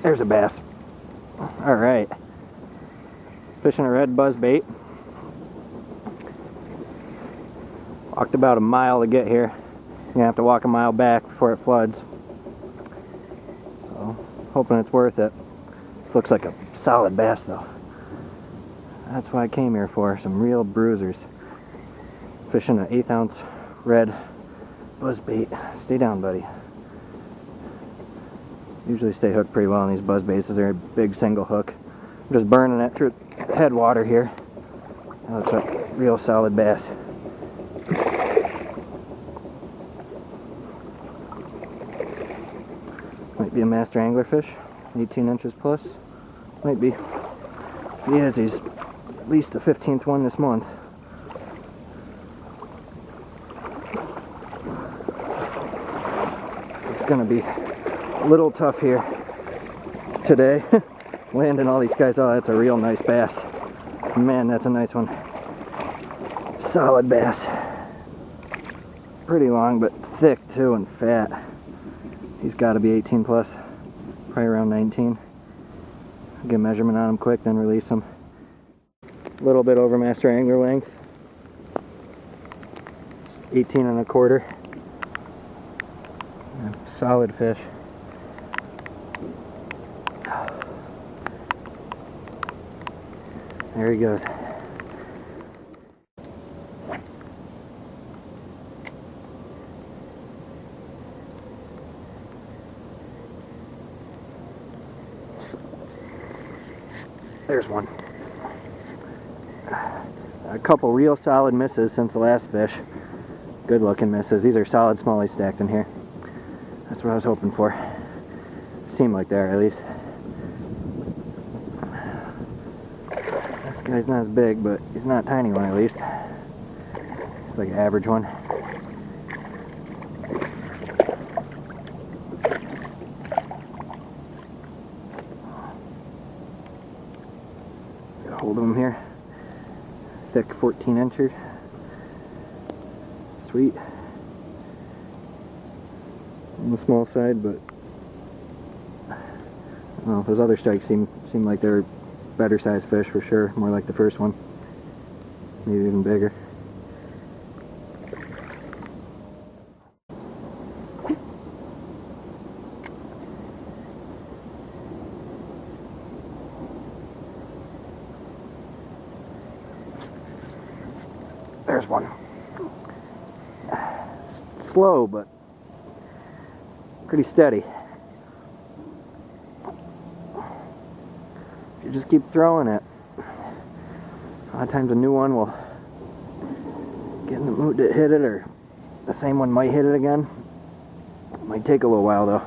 There's a bass. All right. Fishing a red buzzbait. Walked about a mile to get here. You're gonna have to walk a mile back before it floods. So, hoping it's worth it. This looks like a solid bass though. That's what I came here for, some real bruisers. Fishing an 1/8 ounce red buzzbait. Stay down, buddy. Usually stay hooked pretty well on these buzzbaits. They're a big single hook. I'm just burning it through headwater here. That looks like a real solid bass. Might be a master anglerfish, 18 inches plus. Might be. He is. He's at least the 15th one this month. This is gonna be a little tough here today. Landing all these guys. Oh, that's a real nice bass. Man, that's a nice one. Solid bass. Pretty long, but thick too and fat. He's got to be 18 plus, probably around 19. Get a measurement on him quick, then release him. A little bit over master angler length. 18 1/4. Solid fish. There he goes. There's one. A couple real solid misses since the last fish. Good looking misses. These are solid smallies stacked in here. That's what I was hoping for. Seem like they are, at least. This guy's not as big, but he's not a tiny one at least. He's like an average one. Get a hold of him here. Thick 14 incher. Sweet. On the small side, but well, those other strikes seem like they're better sized fish for sure. More like the first one. Maybe even bigger. There's one. Slow, but pretty steady. You just keep throwing it. A lot of times a new one will get in the mood to hit it, or the same one might hit it again. It might take a little while though.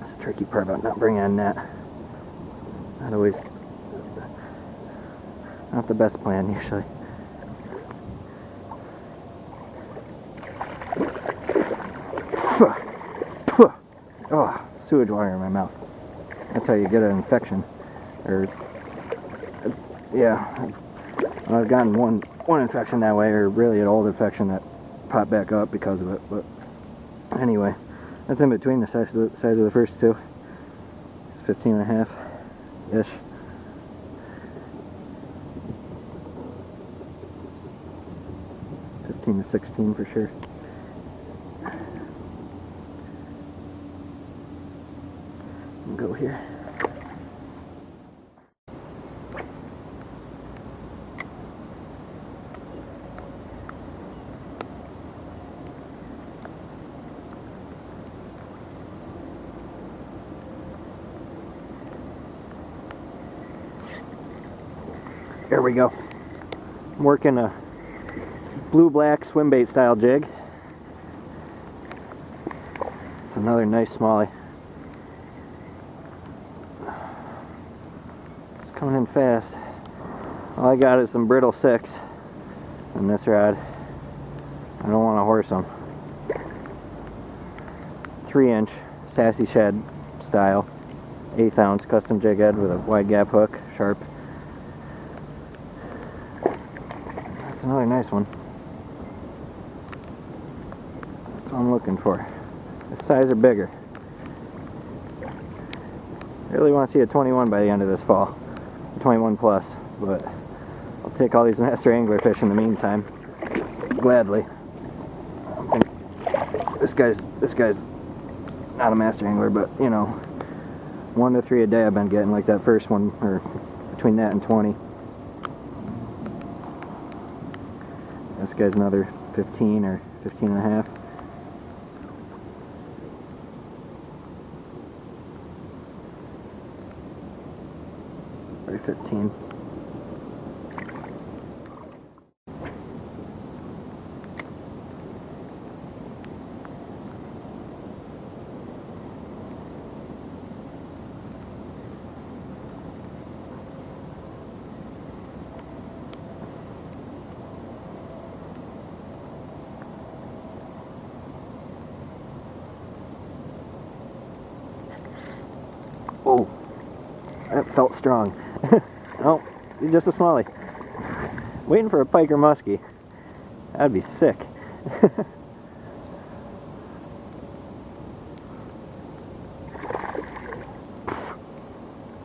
That's the tricky part about not bringing a net. Not always, not the best plan usually. Oh, sewage water in my mouth. That's how you get an infection. Or, yeah, I've gotten one infection that way, or really an old infection that popped back up because of it. But anyway, that's in between the size of the first two. It's 15.5-ish. To 16 for sure. We'll go here. There we go. I'm working a blue-black swimbait style jig. It's another nice smallie. It's coming in fast. All I got is some brittle 6 on this rod. I don't want to horse them. 3-inch sassy shed style, 1/8 ounce custom jig head with a wide gap hook, sharp. That's another nice one. what I'm looking for. This size or bigger. I really want to see a 21 by the end of this fall. 21 plus, but I'll take all these master anglerfish in the meantime. Gladly. This guy's not a master angler, but you know, 1 to 3 a day I've been getting, like that first one, or between that and 20. This guy's another 15 or 15 and a half. Or 15. Oh, that felt strong. Oh, you're just a smallie. Waiting for a pike or muskie. That'd be sick.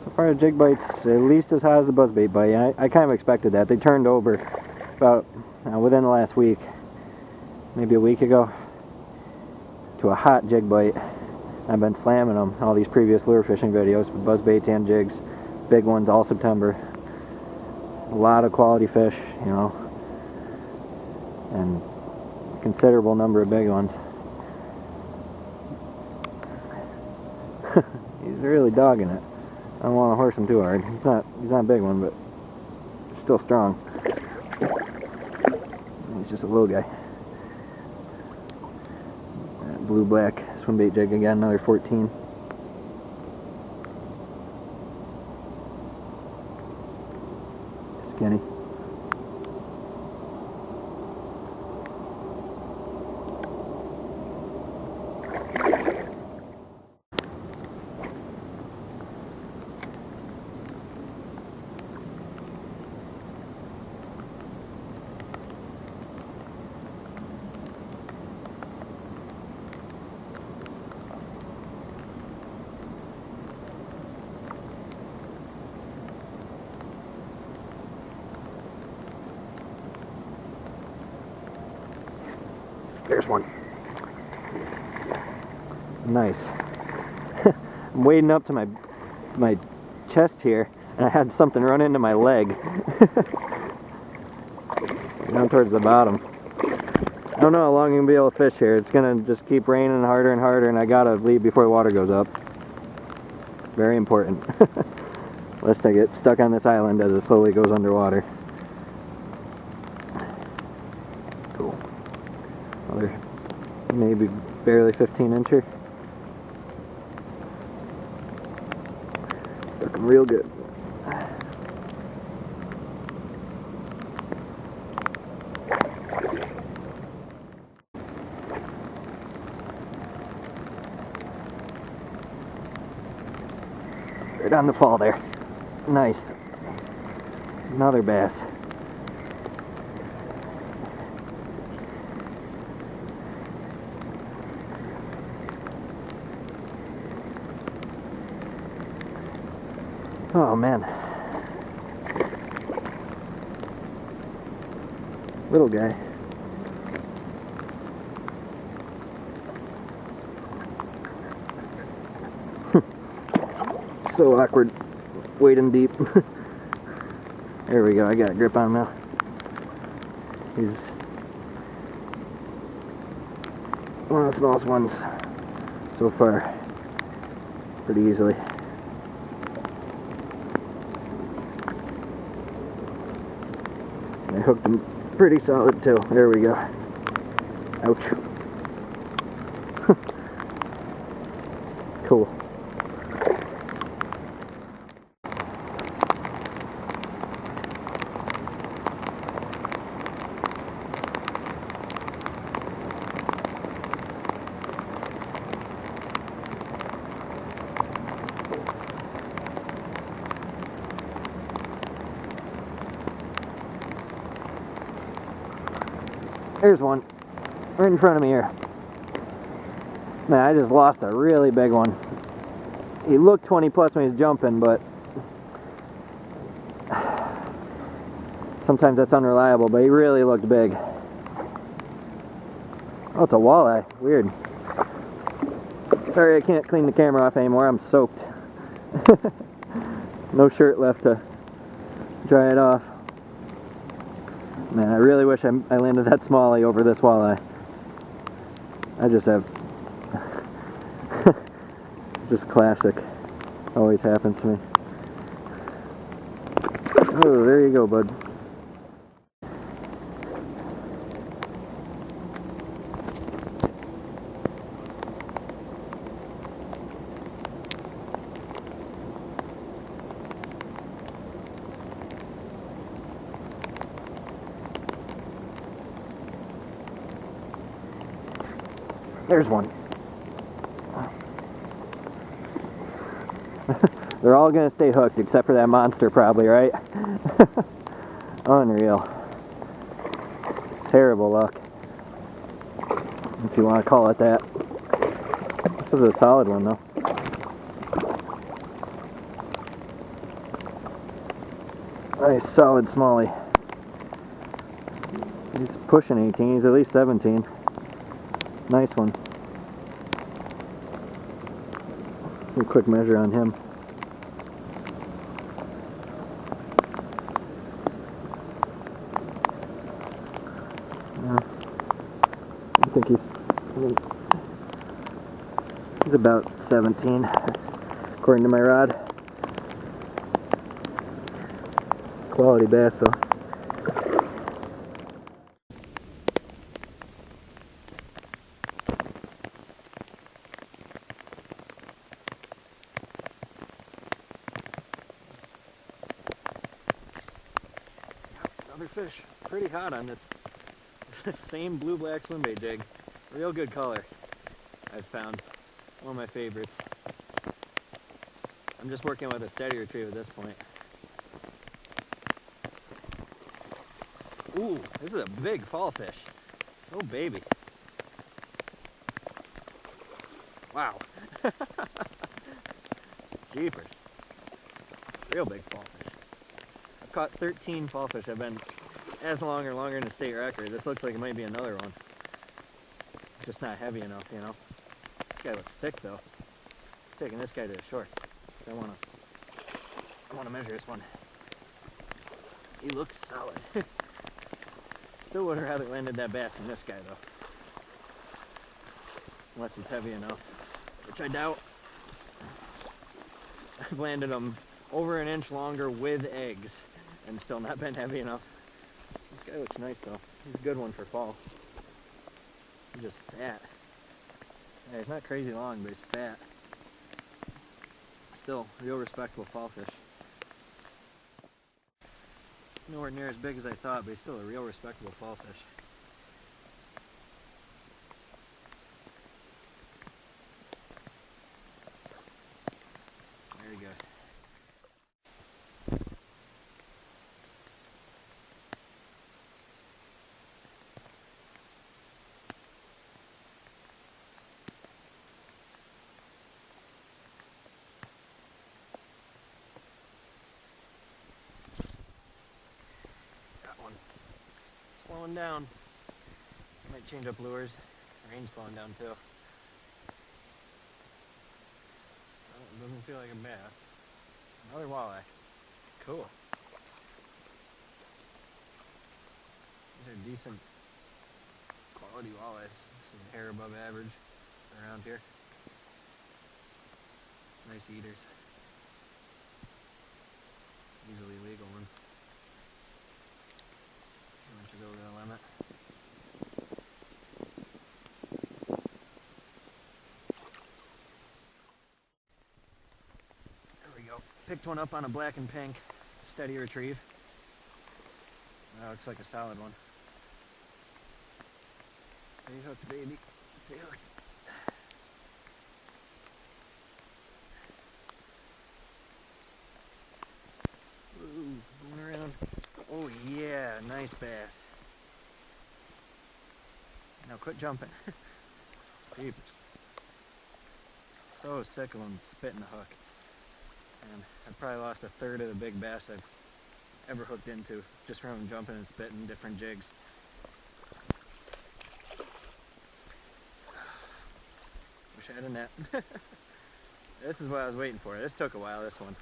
So far the jig bite's at least as hot as the buzzbait bite. I kind of expected that. They turned over about within the last week, maybe a week ago, to a hot jig bite. I've been slamming them, all these previous lure fishing videos with buzzbaits and jigs, big ones all September. A lot of quality fish, you know, and a considerable number of big ones. He's really dogging it. I don't want to horse him too hard. He's not a big one, but he's still strong. He's just a little guy. Blue-black swimbait jig again, another 14. Skinny. There's one. Nice. I'm wading up to my chest here, and I had something run into my leg. Down towards the bottom. I don't know how long I'm gonna be able to fish here. It's gonna just keep raining harder and harder, and I gotta leave before the water goes up. Very important. Lest I get stuck on this island as it slowly goes underwater. Cool. Another maybe barely 15 incher. Stuck him real good. Right on the fall there. Nice. Another bass. Oh man. Little guy. So awkward wading deep. There we go, I got a grip on him now. He's one of the smallest ones so far, pretty easily. I hooked him pretty solid too. There we go. Ouch. Cool. There's one, right in front of me here. Man, I just lost a really big one. He looked 20 plus when he's jumping, but sometimes that's unreliable, but he really looked big. Oh, it's a walleye. Weird. Sorry I can't clean the camera off anymore. I'm soaked. No shirt left to dry it off. Man, I really wish I landed that smallie over this walleye. I just have... just classic. Always happens to me. Oh, there you go, bud. There's one. They're all gonna stay hooked except for that monster probably, right? Unreal. Terrible luck, if you want to call it that. This is a solid one though. Nice solid smallie. He's pushing 18, he's at least 17. Nice one. A quick measure on him. I think he's about 17 according to my rod. Quality bass though. Another fish. Pretty hot on this same blue-black swimbait jig. Real good color, I've found. One of my favorites. I'm just working with a steady retrieve at this point. Ooh, this is a big fall fish. Oh baby. Wow. Jeepers. Real big fall fish. I've caught 13 fall fish. I've been as long or longer than a state record. This looks like it might be another one. Just not heavy enough, you know. This guy looks thick though. I'm taking this guy to the shore. I wanna measure this one. He looks solid. Still would have rather landed that bass than this guy though. Unless he's heavy enough, which I doubt. I've landed them over an inch longer with eggs and still not been heavy enough. This guy looks nice though. He's a good one for fall. He's just fat. Yeah, he's not crazy long, but he's fat. Still, real respectable fall fish. It's nowhere near as big as I thought, but he's still a real respectable fall fish. There he goes. Slowing down. Might change up lures. Range slowing down too. It doesn't feel like a bass. Another walleye. Cool. These are decent quality walleyes. This is a hair above average around here. Nice eaters. Easily legal ones. Inches over the limit. There we go. Picked one up on a black and pink steady retrieve. That looks like a solid one. Stay hooked, baby. Stay hooked. Ooh, going around. Oh yeah, nice bass. Now quit jumping. Jeepers. So sick of them spitting the hook. And I probably lost a third of the big bass I've ever hooked into just from them jumping and spitting different jigs. Wish I had a net. This is what I was waiting for. This took a while, this one.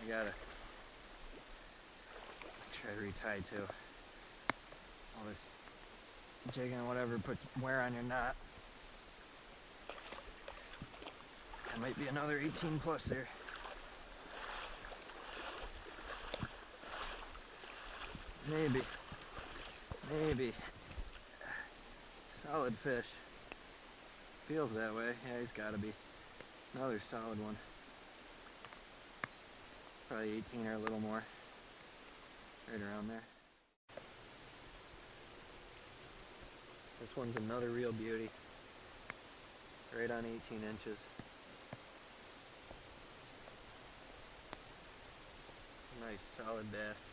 I gotta try to retie too. All this jigging and whatever puts wear on your knot. That might be another 18 plus there. Maybe. Maybe. Solid fish. Feels that way. Yeah, he's gotta be. Another solid one. Probably 18 or a little more. Right around there. This one's another real beauty. Right on 18 inches. Nice solid bass.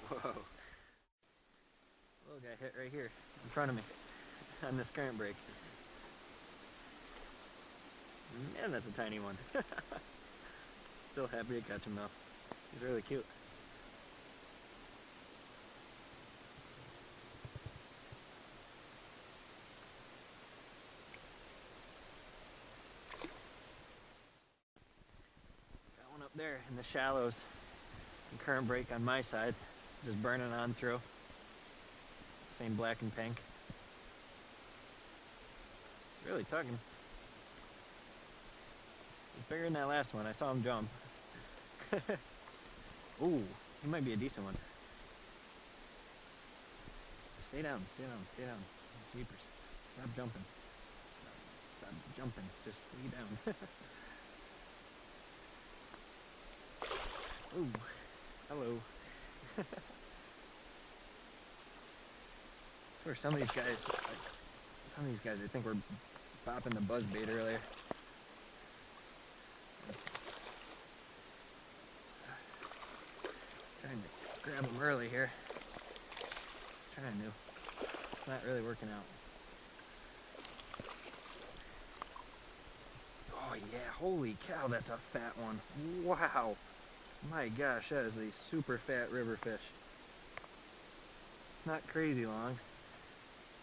Whoa. Little guy hit right here in front of me on this current break. Man, that's a tiny one. Still happy to catch him though. He's really cute. Got one up there in the shallows. And current break on my side, just burning on through. Same black and pink. Really tugging. He's bigger than that last one. I saw him jump. Ooh, he might be a decent one. Stay down, stay down, stay down. Jeepers. Stop jumping. Stop jumping. Just stay down. Ooh, hello. For some of these guys, I think were bopping the buzzbait earlier. Trying to grab them early here. Trying to. It's not really working out. Oh yeah, holy cow, that's a fat one. Wow. My gosh, that is a super fat river fish. It's not crazy long,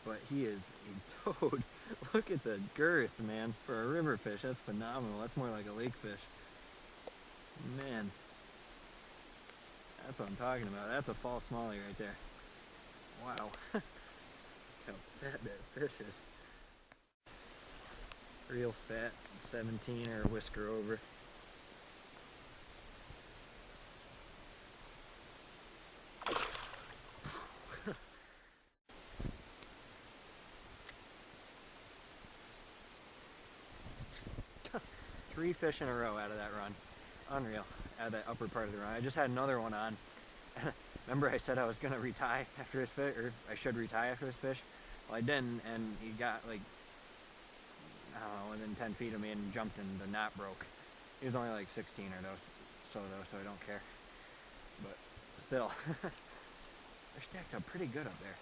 but he is a toad. Look at the girth, man. For a river fish, that's phenomenal. That's more like a lake fish. Man. That's what I'm talking about. That's a fall smallie right there. Wow. Look how fat that fish is. Real fat, 17 or a whisker over. Three fish in a row out of that run. Unreal. Out of that upper part of the run. I just had another one on. Remember I said I was going to retie after his fish, or I should retie after his fish? Well, I didn't, and he got like, I don't know, within 10 feet of me and jumped and the knot broke. He was only like 16 or so I don't care. But still, they're stacked up pretty good up there.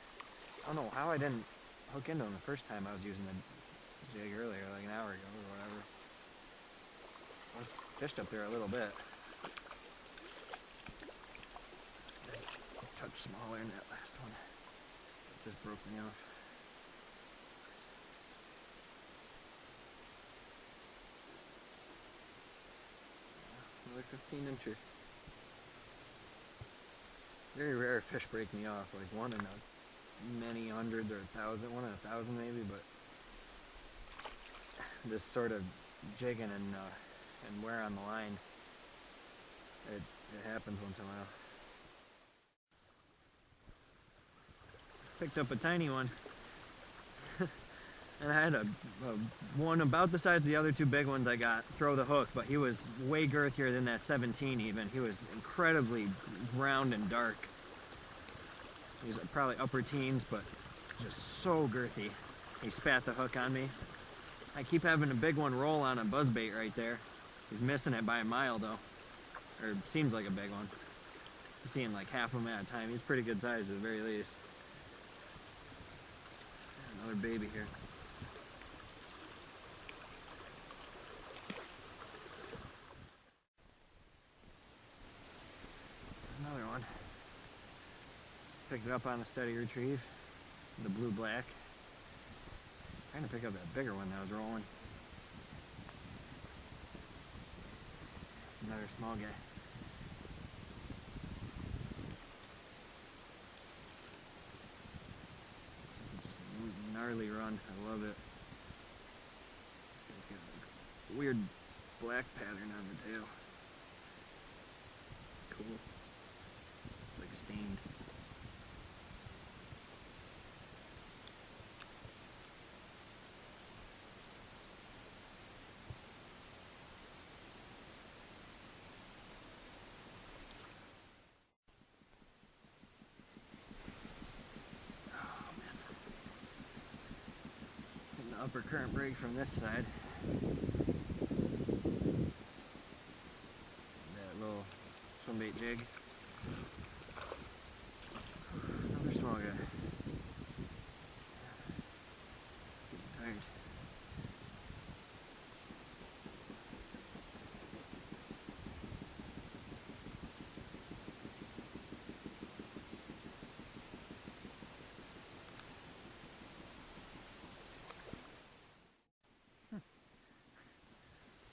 I don't know how I didn't hook into them the first time I was using the jig earlier, like an hour ago or whatever. I fished up there a little bit. This guy's a touch smaller than that last one. It just broke me off. Another 15 incher. Very rare fish break me off, like one in a many hundreds or 1,000, one in 1,000 maybe, but this sort of jigging and wear on the line, it happens once in a while. Picked up a tiny one. And I had a one about the size of the other two big ones I got throw the hook, but he was way girthier than that 17 even. He was incredibly round and dark. He's probably upper teens, but just so girthy. He spat the hook on me. I keep having a big one roll on a buzzbait right there. He's missing it by a mile though. Or seems like a big one. I'm seeing like half of them at a time. He's pretty good size at the very least. Another baby here. Another one. Just picked it up on a steady retrieve. The blue-black. Trying to pick up that bigger one that was rolling. That's another small guy. This is just a gnarly run. I love it. It's got a weird black pattern on the tail. Cool. It's like stained. Upper current break from this side. That little swimbait jig. Another small guy. Getting tired.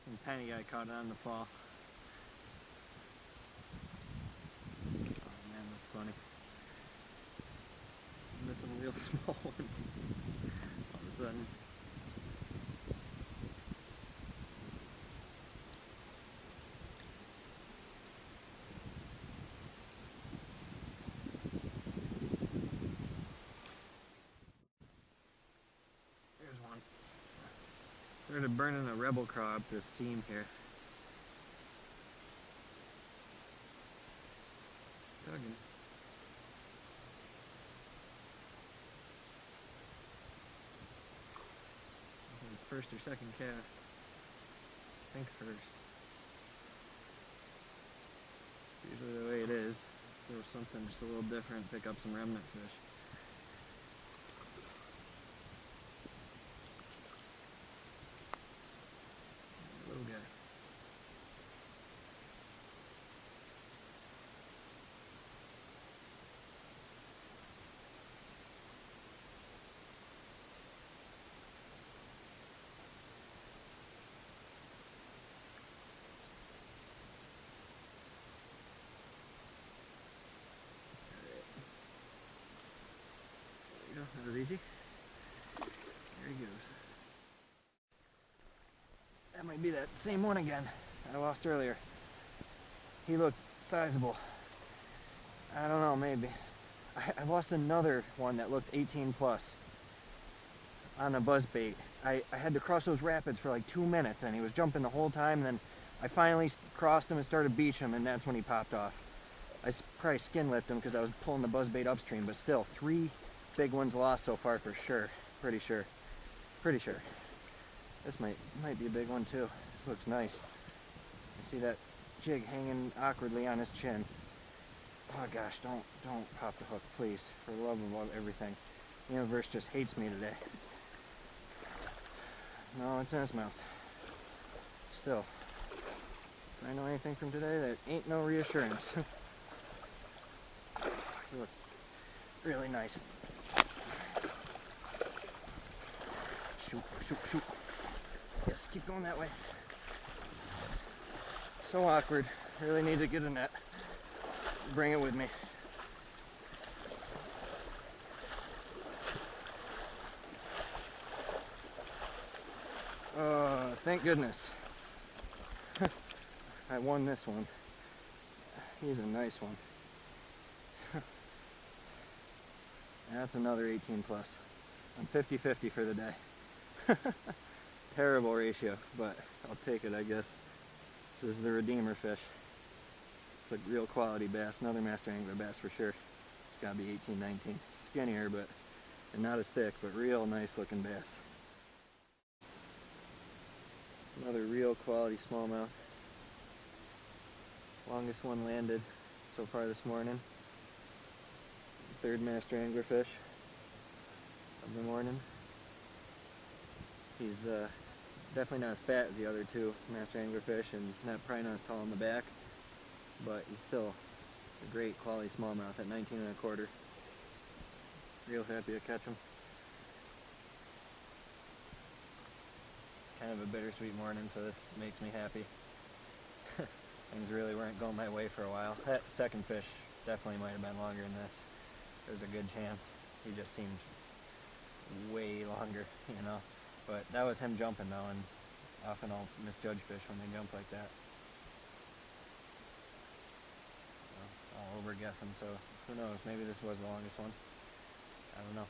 Some tiny guy caught it on the fall. Oh man, that's funny. I'm missing real small ones all of a sudden. There's one. Started burning a rebel craw up this seam here. Tugging. It's like first or second cast. I think first. It's usually the way it is. Throw something just a little different, pick up some remnant fish. Little guy. There you go, that was easy. There he goes. That might be that same one again I lost earlier. He looked sizable. I don't know, maybe. I lost another one that looked 18 plus on a buzzbait. I had to cross those rapids for like 2 minutes and he was jumping the whole time, and then I finally crossed him and started beach him, and that's when he popped off. I probably skin lipped him because I was pulling the buzzbait upstream, but still 3 big ones lost so far for sure. Pretty sure. Pretty sure. This might be a big one too. This looks nice. I see that jig hanging awkwardly on his chin. Oh gosh, don't pop the hook, please. For the love of everything. The universe just hates me today. No, it's in his mouth. Still. Do I know anything from today? That ain't no reassurance. He looks really nice. Shoot, shoot, shoot. Yes, keep going that way. So awkward. Really need to get a net. Bring it with me. Thank goodness. I won this one. He's a nice one. That's another 18 plus. I'm 50-50 for the day. Terrible ratio, but I'll take it, I guess. This is the Redeemer fish. It's a real quality bass, another master angler bass for sure. It's gotta be 18-19. Skinnier, but and not as thick, but real nice looking bass. Another real quality smallmouth. Longest one landed so far this morning. Third master anglerfish of the morning. He's definitely not as fat as the other two master anglerfish, and probably not as tall in the back, but he's still a great quality smallmouth at 19 1/4. Real happy to catch him. Kind of a bittersweet morning, so this makes me happy. Things really weren't going my way for a while. That second fish definitely might have been longer than this. There's a good chance. He just seemed way longer, you know. But that was him jumping though, and often I'll misjudge fish when they jump like that. I'll overguess them, so who knows, maybe this was the longest one. I don't know.